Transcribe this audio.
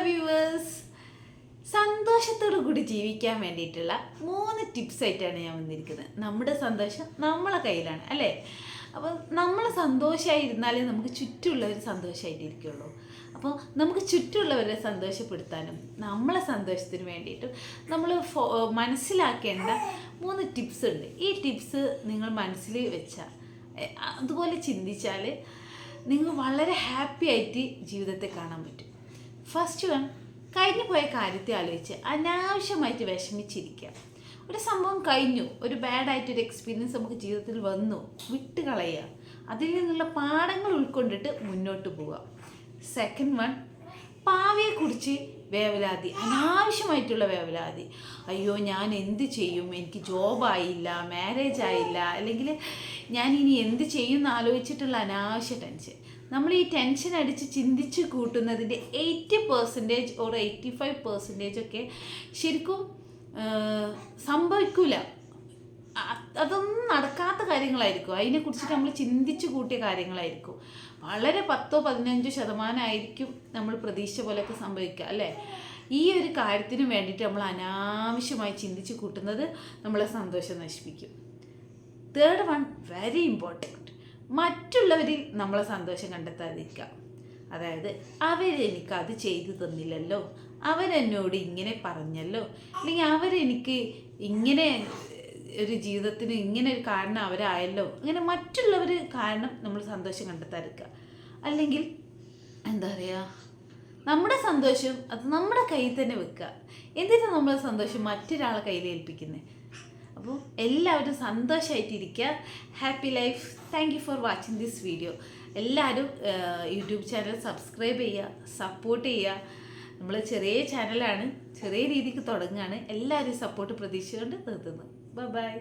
Viewers, സന്തോഷത്തോടു കൂടി ജീവിക്കാൻ വേണ്ടിയിട്ടുള്ള 3 ടിപ്സ് ആയിട്ടാണ് ഞാൻ വന്നിരിക്കുന്നത്. നമ്മുടെ സന്തോഷം നമ്മളെ കയ്യിലാണ് അല്ലേ? അപ്പോൾ നമ്മൾ സന്തോഷമായിരുന്നാലേ നമുക്ക് ചുറ്റുമുള്ളവർ സന്തോഷമായിട്ടിരിക്കുള്ളൂ. അപ്പോൾ നമുക്ക് ചുറ്റുമുള്ളവരെ സന്തോഷപ്പെടുത്താനും നമ്മളെ സന്തോഷത്തിന് വേണ്ടിയിട്ടും നമ്മൾ മനസ്സിലാക്കേണ്ട 3 ടിപ്സ് ഉണ്ട്. ഈ ടിപ്സ് നിങ്ങൾ മനസ്സിൽ വെച്ചാൽ, അതുപോലെ ചിന്തിച്ചാൽ നിങ്ങൾ വളരെ ഹാപ്പി ആയിട്ട് ജീവിതത്തെ കാണാൻ പറ്റും. ഫസ്റ്റ് വൺ, കഴിഞ്ഞു പോയ കാര്യത്തെ ആലോചിച്ച് അനാവശ്യമായിട്ട് വിഷമിച്ചിരിക്കുക. ഒരു സംഭവം കഴിഞ്ഞു, ഒരു ബാഡായിട്ടൊരു എക്സ്പീരിയൻസ് നമുക്ക് ജീവിതത്തിൽ വന്നു, വിട്ട് കളയുക, അതിൽ നിന്നുള്ള പാഠങ്ങൾ ഉൾക്കൊണ്ടിട്ട് മുന്നോട്ട് പോവുക. സെക്കൻഡ് വൺ, ഭാവിയെക്കുറിച്ച് വേവലാതി, അനാവശ്യമായിട്ടുള്ള വേവലാതി. അയ്യോ ഞാൻ എന്ത് ചെയ്യും, എനിക്ക് ജോബായില്ല, മാരേജ് ആയില്ല, അല്ലെങ്കിൽ ഞാൻ ഇനി എന്ത് ചെയ്യും എന്ന് ആലോചിച്ചിട്ടുള്ള അനാവശ്യ ടെൻഷൻ. നമ്മൾ ഈ ടെൻഷൻ അടിച്ച് ചിന്തിച്ച് കൂട്ടുന്നതിൻ്റെ 80% ഓർ 85% ഒക്കെ ശരിക്കും സംഭവിക്കില്ല. അതൊന്നും നടക്കാത്ത കാര്യങ്ങളായിരിക്കും, അതിനെക്കുറിച്ചിട്ട് നമ്മൾ ചിന്തിച്ച് കൂട്ടിയ കാര്യങ്ങളായിരിക്കും. വളരെ 10-15% ആയിരിക്കും നമ്മൾ പ്രതീക്ഷ പോലെയൊക്കെ സംഭവിക്കുക അല്ലേ? ഈ ഒരു കാര്യത്തിന് വേണ്ടിയിട്ട് നമ്മൾ അനാവശ്യമായി ചിന്തിച്ച് കൂട്ടുന്നത് നമ്മളെ സന്തോഷം നശിപ്പിക്കും. തേർഡ് വൺ, വെരി ഇമ്പോർട്ടൻറ്റ്, മറ്റുള്ളവരിൽ നമ്മളെ സന്തോഷം കണ്ടെത്താതിരിക്കുക. അതായത് അവരെനിക്കത് ചെയ്തു തന്നില്ലല്ലോ, അവരെന്നോട് ഇങ്ങനെ പറഞ്ഞല്ലോ, അല്ലെങ്കിൽ അവരെനിക്ക് ഇങ്ങനെ ഒരു ജീവിതത്തിന് ഇങ്ങനെ ഒരു കാരണം അവരായല്ലോ, അങ്ങനെ മറ്റുള്ളവർ കാരണം നമ്മൾ സന്തോഷം കണ്ടെത്താതിരിക്കുക. അല്ലെങ്കിൽ എന്താ പറയുക, നമ്മുടെ സന്തോഷം അത് നമ്മുടെ കയ്യിൽ തന്നെ വെക്കുക. എന്തിനാണ് നമ്മളെ സന്തോഷം മറ്റൊരാളെ കയ്യിൽ ഏൽപ്പിക്കുന്നത്? അപ്പോൾ എല്ലാവരും സന്തോഷമായിട്ടിരിക്കുക. Happy life. Thank you for watching this video. എല്ലാവരും യൂട്യൂബ് ചാനൽ സബ്സ്ക്രൈബ് ചെയ്യുക, സപ്പോർട്ട് ചെയ്യുക. നമ്മൾ ചെറിയ ചാനലാണ്, ചെറിയ രീതിക്ക് തുടങ്ങുകയാണ്. എല്ലാവരും സപ്പോർട്ട് പ്രതീക്ഷിച്ചുകൊണ്ട് നിർത്തുന്നു. ബൈ.